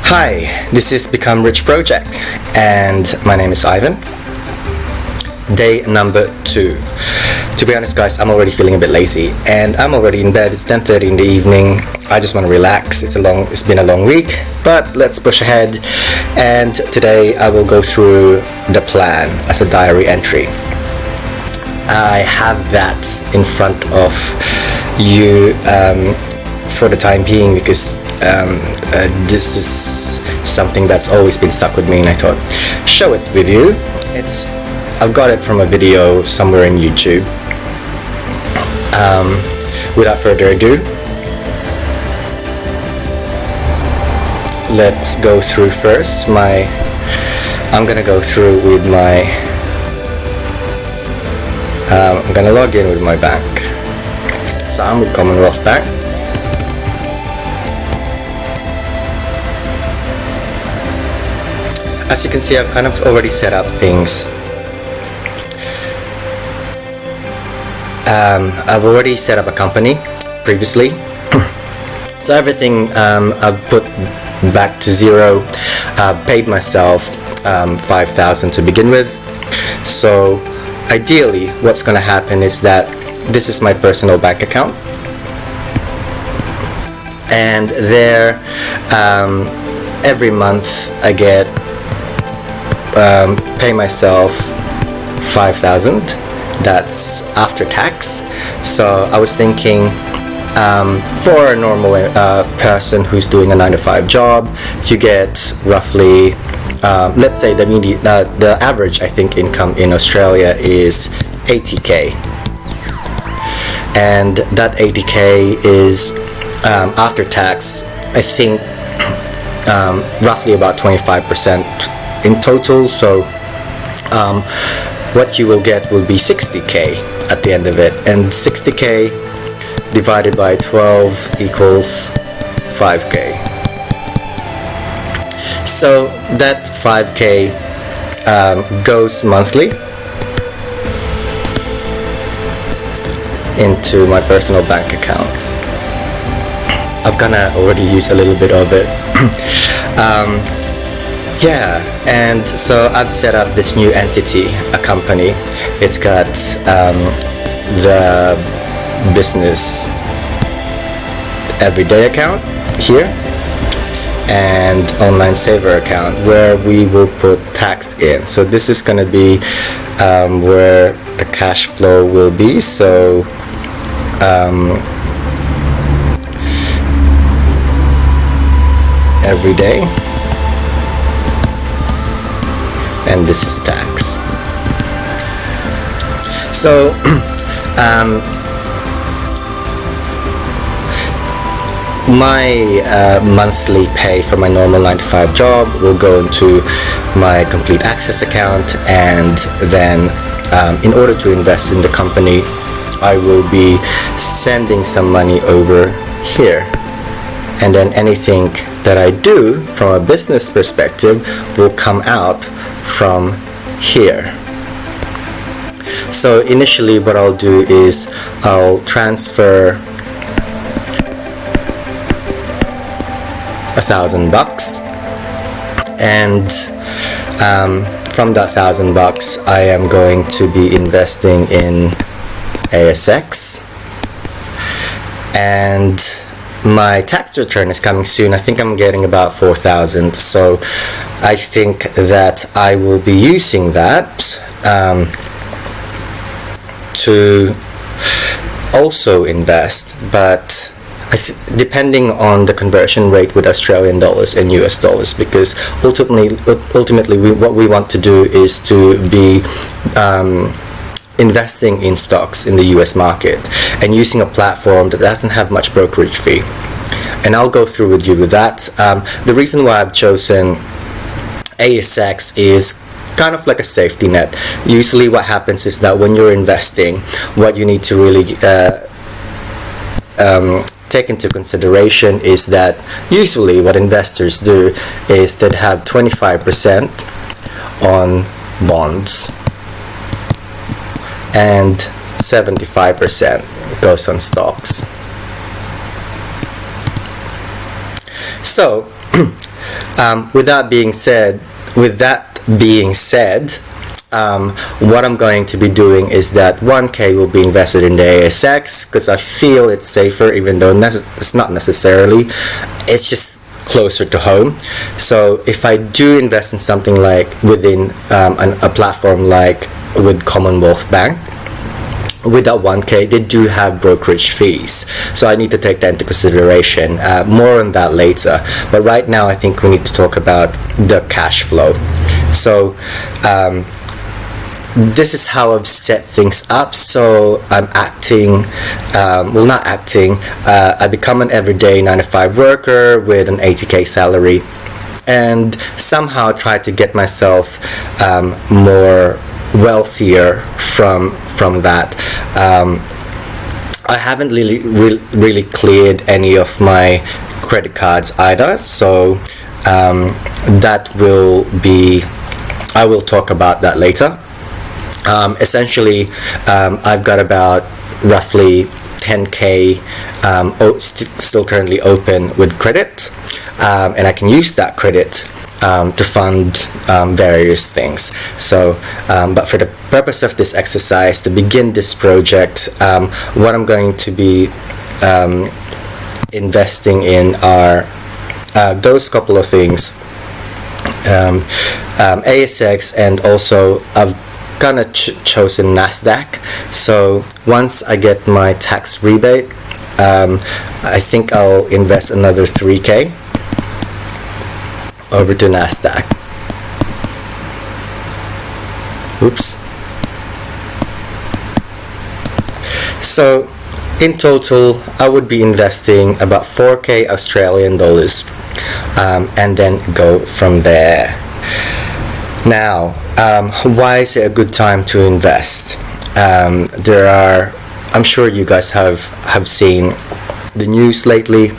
Hi, this is Become Rich Project, and my name is Ivan. Day number 2. To be honest, guys, I'm already feeling a bit lazy, and I'm already in bed. It's 10:30 in the evening. I just want to relax. It's been a long week, but let's push ahead. And today I will go through the plan as a diary entry. I have that in front of you for the time being because this is something that's always been stuck with me, and I thought show it with you. I've got it from a video somewhere in YouTube. Without further ado, let's go through first. I'm gonna go through with I'm gonna log in with my bank. So I'm with Commonwealth Bank. As you can see, I've kind of already set up things. I've already set up a company previously. So everything I've put back to zero. Paid myself $5,000 to begin with. So ideally, what's going to happen is that this is my personal bank account, and there every month I get pay myself $5,000. That's after tax. So I was thinking, for a normal person who's doing a 9-to-5 job, you get roughly, let's say the average I think income in Australia is 80k, and that 80k is after tax, I think roughly about 25% in total. So what you will get will be 60k at the end of it, and 60k divided by 12 equals 5k. So that 5k goes monthly into my personal bank account. I've gonna already use a little bit of it. Yeah, and so I've set up this new entity, a company. It's got the business everyday account here and online saver account where we will put tax in. So this is going to be where the cash flow will be. So every day, and this is tax. So my monthly pay for my normal 9-to-5 job will go into my complete access account, and then in order to invest in the company, I will be sending some money over here, and then anything that I do from a business perspective will come out from here. So initially what I'll do is I'll transfer $1,000, and from that $1,000 I am going to be investing in ASX, and my tax return is coming soon. I think I'm getting about $4,000, so I think that I will be using that to also invest, but depending on the conversion rate with Australian dollars and US dollars, because ultimately what we want to do is to be investing in stocks in the US market and using a platform that doesn't have much brokerage fee, and I'll go through with you with that. The reason why I've chosen ASX is kind of like a safety net. Usually what happens is that when you're investing, what you need to really take into consideration is that usually what investors do is they'd have 25% on bonds and 75% goes on stocks. So With that being said, what I'm going to be doing is that 1K will be invested in the ASX because I feel it's safer, even though it's not necessarily. It's just closer to home. So if I do invest in something like within a platform like with Commonwealth Bank, with that 1K, they do have brokerage fees, so I need to take that into consideration. More on that later, but right now I think we need to talk about the cash flow. So this is how I've set things up. So I'm acting, I become an everyday 9-to-5 worker with an 80K salary, and somehow try to get myself more wealthier from that. I haven't really cleared any of my credit cards either, so that will be, I will talk about that later. Essentially, I've got about roughly 10K still currently open with credit, and I can use that credit to fund various things. So, but for the purpose of this exercise, to begin this project, what I'm going to be investing in are those couple of things, ASX, and also I've kind of chosen NASDAQ. So once I get my tax rebate, I think I'll invest another 3K over to NASDAQ. Oops. So in total, I would be investing about 4K Australian dollars, and then go from there. Now, why is it a good time to invest? I'm sure you guys have seen the news lately.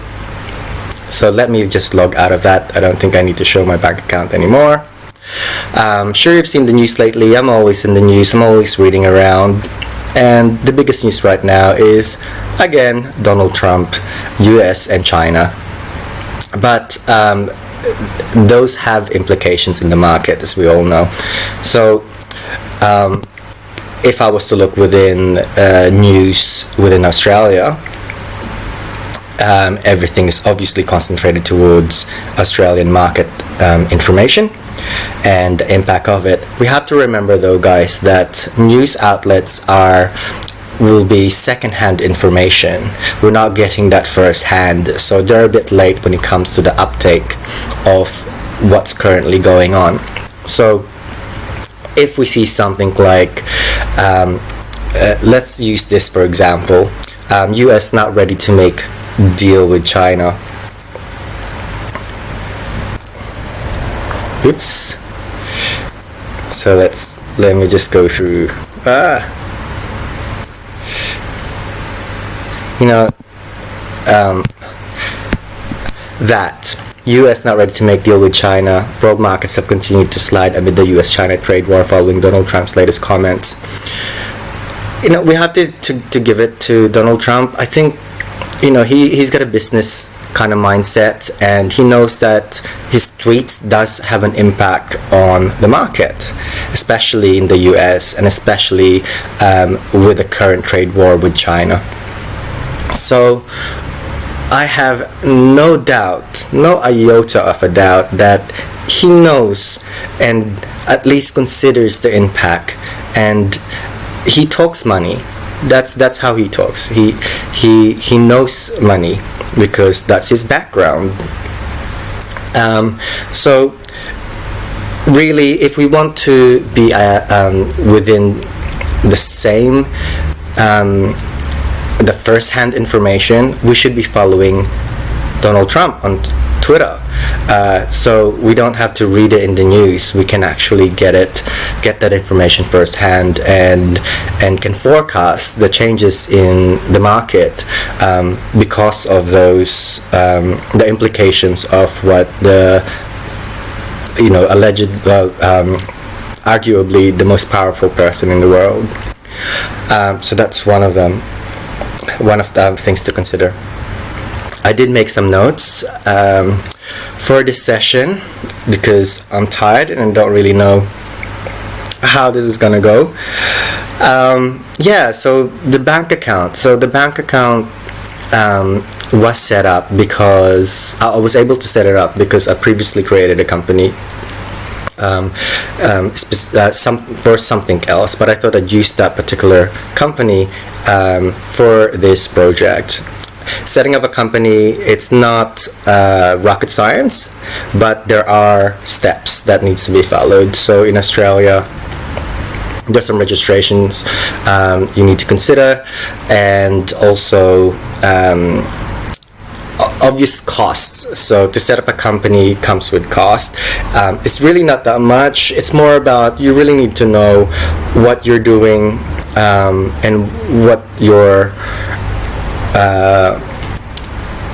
So let me just log out of that. I don't think I need to show my bank account anymore. Sure, you've seen the news lately. I'm always in the news. I'm always reading around. And the biggest news right now is, again, Donald Trump, US and China. But those have implications in the market, as we all know. So if I was to look within news within Australia, everything is obviously concentrated towards Australian market information and the impact of it. We have to remember, though, guys, that news outlets will be second-hand information. We're not getting that first-hand, so they're a bit late when it comes to the uptake of what's currently going on. So if we see something like, let's use this for example, US not ready to make deal with China. Oops. So let me just go through. That US not ready to make deal with China. World markets have continued to slide amid the US-China trade war following Donald Trump's latest comments. We have to give it to Donald Trump. I think he's got a business kind of mindset, and he knows that his tweets does have an impact on the market, especially in the US, and especially with the current trade war with China. So I have no doubt, no iota of a doubt, that he knows and at least considers the impact, and he talks money. That's how he talks. He knows money because that's his background. So really, if we want to be within the same the first-hand information, we should be following Donald Trump on Twitter. So we don't have to read it in the news. We can actually get that information firsthand, and can forecast the changes in the market because of those the implications of what the alleged arguably the most powerful person in the world. So that's one of the things to consider. I did make some notes for this session, because I'm tired and I don't really know how this is gonna go. So the bank account. Was set up because I was able to set it up because I previously created a company for something else, but I thought I'd use that particular company for this project. Setting up a company, it's not rocket science, but there are steps that needs to be followed. So in Australia, there's some registrations you need to consider, and also obvious costs. So to set up a company comes with cost. It's really not that much. It's more about, you really need to know what you're doing and what your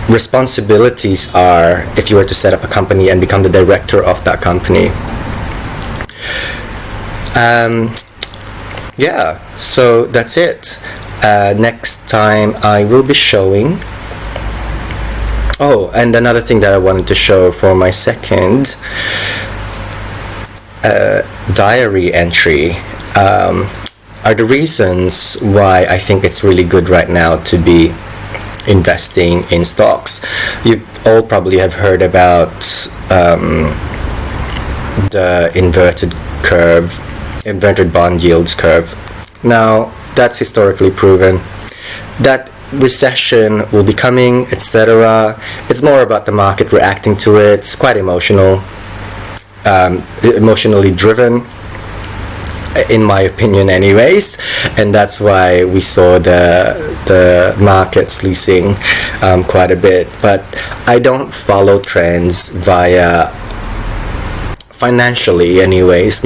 responsibilities are if you were to set up a company and become the director of that company. So that's it. Next time I will be showing. Oh, and another thing that I wanted to show for my second diary entry are the reasons why I think it's really good right now to be investing in stocks. You all probably have heard about the inverted bond yields curve. Now, that's historically proven that recession will be coming, etc. It's more about the market reacting to it. It's quite emotionally driven, in my opinion anyways, and that's why we saw the markets losing quite a bit. But I don't follow trends via financially anyways.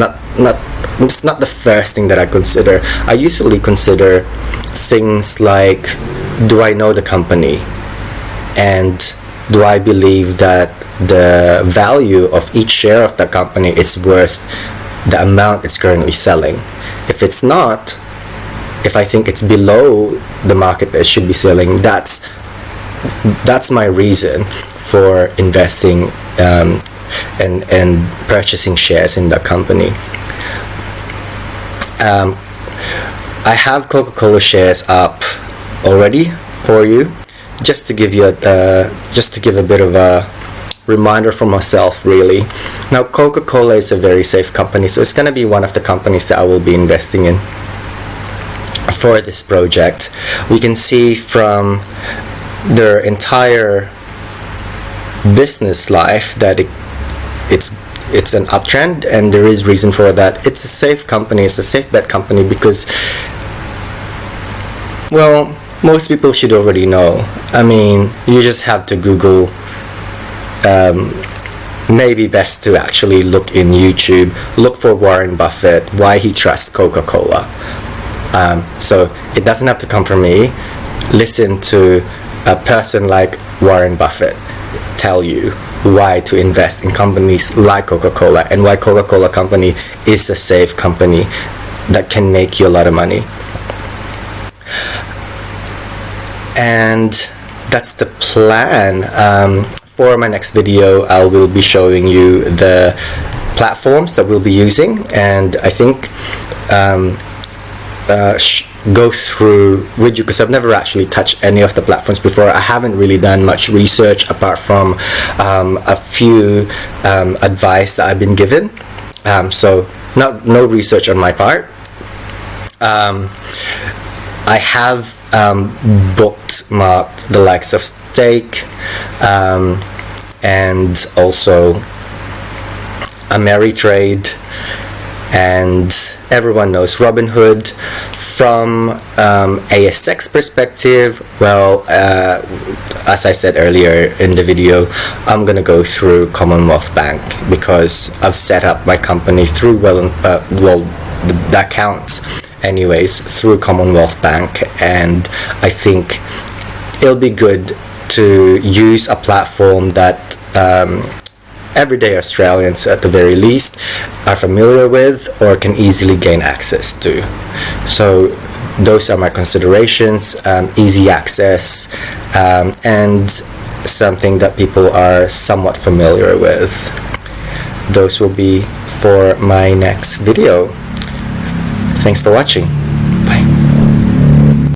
It's not the first thing that I consider. I usually consider things like, do I know the company, and do I believe that the value of each share of the company is worth the amount it's currently selling. If it's not, if I think it's below the market that it should be selling, that's my reason for investing and purchasing shares in the company. I have Coca-Cola shares up already for you, just to give you a bit of a reminder for myself, really. Now, Coca-Cola is a very safe company, so it's going to be one of the companies that I will be investing in for this project. We can see from their entire business life that it's an uptrend, and there is reason for that. It's a safe company, it's a safe bet company, because, well, most people should already know. I mean, you just have to Google. Maybe best to actually look in YouTube, look for Warren Buffett, why he trusts Coca-Cola. So it doesn't have to come from me. Listen to a person like Warren Buffett tell you why to invest in companies like Coca-Cola, and why Coca-Cola company is a safe company that can make you a lot of money. And that's the plan. For my next video, I will be showing you the platforms that we'll be using, and I think go through with you, because I've never actually touched any of the platforms before. I haven't really done much research apart from a few advice that I've been given. So no research on my part. I have bookmarked the likes of Stake, and also Ameritrade, and everyone knows Robinhood. From ASX perspective, well, as I said earlier in the video, I'm gonna go through Commonwealth Bank, because I've set up my company through the accounts anyways through Commonwealth Bank, and I think it'll be good to use a platform that everyday Australians at the very least are familiar with or can easily gain access to. So those are my considerations: easy access, and something that people are somewhat familiar with. Those will be for my next video. Thanks for watching. Bye.